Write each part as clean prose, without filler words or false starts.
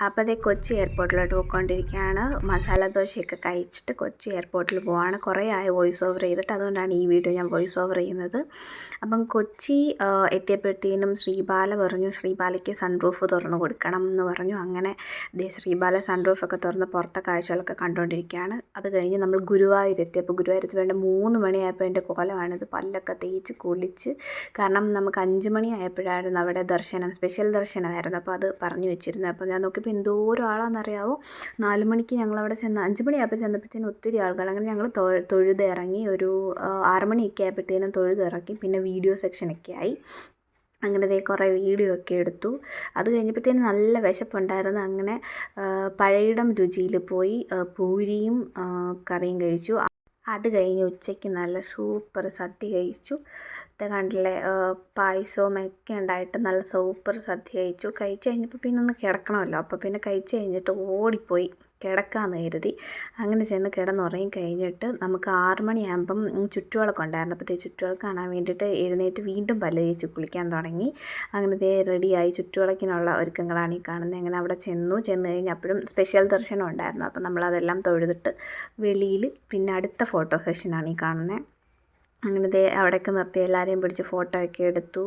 അപ്പോൾ അതേ കൊച്ചി എയർപോർട്ടിലോട്ട് പോയിക്കൊണ്ടിരിക്കുകയാണ്. മസാല ദോശയൊക്കെ കഴിച്ചിട്ട് കൊച്ചി എയർപോർട്ടിൽ പോവാണ്. കുറേ ആയി വോയിസ് ഓവർ ചെയ്തിട്ട്, അതുകൊണ്ടാണ് ഈ വീഡിയോ ഞാൻ വോയിസ് ഓവർ ചെയ്യുന്നത്. അപ്പം കൊച്ചി എത്തിയപ്പോഴത്തേനും ശ്രീബാല പറഞ്ഞു ശ്രീബാലയ്ക്ക് സൺറൂഫ് തുറന്നു കൊടുക്കണം എന്ന് പറഞ്ഞു. അങ്ങനെ ശ്രീബാല സൺറൂഫൊക്കെ തുറന്ന് പുറത്തെ കാഴ്ചകളൊക്കെ കണ്ടുകൊണ്ടിരിക്കുകയാണ്. അത് കഴിഞ്ഞ് നമ്മൾ ഗുരുവായൂരെത്തി. അപ്പോൾ ഗുരുവായൂരത്ത് വേണ്ട 3 മണിയായപ്പോൾ എൻ്റെ കോലമാണിത്. പല്ലൊക്കെ തേച്ച് കുളിച്ച്, കാരണം നമുക്ക് 5 മണിയായപ്പോഴായിരുന്നു അവിടെ ദർശനം, സ്പെഷ്യൽ ദർശനമായിരുന്നു. അപ്പോൾ അത് പറഞ്ഞു വെച്ചിരുന്നത്. അപ്പോൾ ഞാൻ നോക്കിയപ്പോൾ എന്തോരം ആളാണെന്നറിയാവോ. 4 മണിക്ക് ഞങ്ങളവിടെ ചെന്ന് 5 മണിയായപ്പോൾ ചെന്നപ്പോഴത്തേനും ഒത്തിരി ആൾക്കാർ. അങ്ങനെ ഞങ്ങൾ തൊഴുതിറങ്ങി. ഒരു 6 മണിയൊക്കെ ആയപ്പോഴത്തേനും തൊഴുതിറക്കി. പിന്നെ വീഡിയോ സെക്ഷനൊക്കെ ആയി. അങ്ങനെ കുറേ വീഡിയോ ഒക്കെ എടുത്തു. അത് കഴിഞ്ഞപ്പോഴത്തേനും നല്ല വിശപ്പുണ്ടായിരുന്നു. അങ്ങനെ പഴയിടം രുചിയിൽ പോയി പൂരിയും കറിയും കഴിച്ചു. അത് കഴിഞ്ഞ് ഉച്ചയ്ക്ക് നല്ല സൂപ്പർ സദ്യ കഴിച്ചു. കണ്ടില്ലേ, പായസവും ഒക്കെ ഉണ്ടായിട്ട് നല്ല സൂപ്പർ സദ്യ കഴിച്ചു. കഴിച്ച് കഴിഞ്ഞപ്പോൾ പിന്നെ ഒന്ന് കിടക്കണമല്ലോ. അപ്പോൾ പിന്നെ കഴിച്ച് കഴിഞ്ഞിട്ട് ഓടിപ്പോയി കിടക്കാമെന്ന് കരുതി. അങ്ങനെ ചെന്ന് കിടന്നുറങ്ങി കഴിഞ്ഞിട്ട് നമുക്ക് 6 മണിയാകുമ്പം ചുറ്റുവിളക്ക് ഉണ്ടായിരുന്നു. അപ്പോഴത്തേക്ക് ചുറ്റുവിളക്ക് കാണാൻ വേണ്ടിയിട്ട് എഴുന്നേറ്റ് വീണ്ടും പല്ല് തേച്ച് കുളിക്കാൻ തുടങ്ങി. അങ്ങനെ റെഡിയായി. ചുറ്റുവിളക്കിനുള്ള ഒരുക്കങ്ങളാണ് ഈ കാണുന്നത്. അങ്ങനെ അവിടെ ചെന്ന് കഴിഞ്ഞ് അപ്പോഴും സ്പെഷ്യൽ ദർശനം ഉണ്ടായിരുന്നു. അപ്പോൾ നമ്മളതെല്ലാം തൊഴുതിട്ട് വെളിയിൽ പിന്നെ അടുത്ത ഫോട്ടോ സെഷനാണ് ഈ കാണുന്നത്. അങ്ങനെ അവിടെയൊക്കെ നിർത്തി എല്ലാവരെയും പിടിച്ച് ഫോട്ടോ ഒക്കെ എടുത്തു.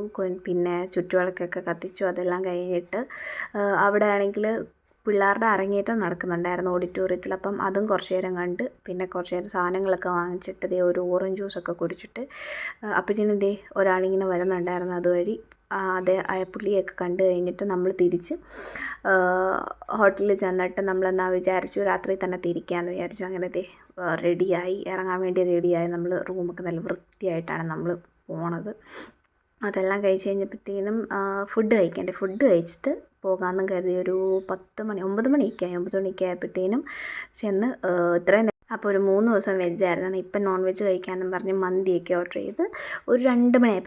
പിന്നെ ചുറ്റുവിളക്കൊക്കെ കത്തിച്ചു. അതെല്ലാം കഴിഞ്ഞിട്ട് അവിടെ ആണെങ്കിൽ പിള്ളേരുടെ അരങ്ങേറ്റം നടക്കുന്നുണ്ടായിരുന്നു ഓഡിറ്റോറിയത്തിൽ. അപ്പം അതും കുറച്ച് നേരം കണ്ട് പിന്നെ കുറച്ച് നേരം സാധനങ്ങളൊക്കെ വാങ്ങിച്ചിട്ട് ഒരു ഓറഞ്ച് ജ്യൂസൊക്കെ കുടിച്ചിട്ട് അപ്പോഴത്തേനും ഒരാളിങ്ങനെ വരുന്നുണ്ടായിരുന്നു അതുവഴി. പുള്ളിയൊക്കെ കണ്ടു കഴിഞ്ഞിട്ട് നമ്മൾ തിരിച്ച് ഹോട്ടലിൽ ചെന്നിട്ട് നമ്മളെന്നാ വിചാരിച്ചു രാത്രി തന്നെ തിരിക്കാമെന്ന് വിചാരിച്ചു. അങ്ങനെ റെഡിയായി, ഇറങ്ങാൻ വേണ്ടി റെഡിയായി. നമ്മൾ റൂമൊക്കെ നല്ല വൃത്തിയായിട്ടാണ് നമ്മൾ പോണത്. അതെല്ലാം കഴിച്ച് കഴിഞ്ഞപ്പോഴത്തേനും ഫുഡ് കഴിച്ചിട്ട് പോകാമെന്നും കരുതി. ഒരു 9 മണിയൊക്കെ ആയപ്പോഴത്തേനും ചെന്ന് ഇത്രയും. അപ്പോൾ ഒരു 3 ദിവസം വെജായിരുന്നു. ഇപ്പം നോൺ വെജ് കഴിക്കാമെന്നും പറഞ്ഞ് മന്തിയൊക്കെ ഓർഡർ ചെയ്ത് ഒരു 2 മണിയായപ്പോൾ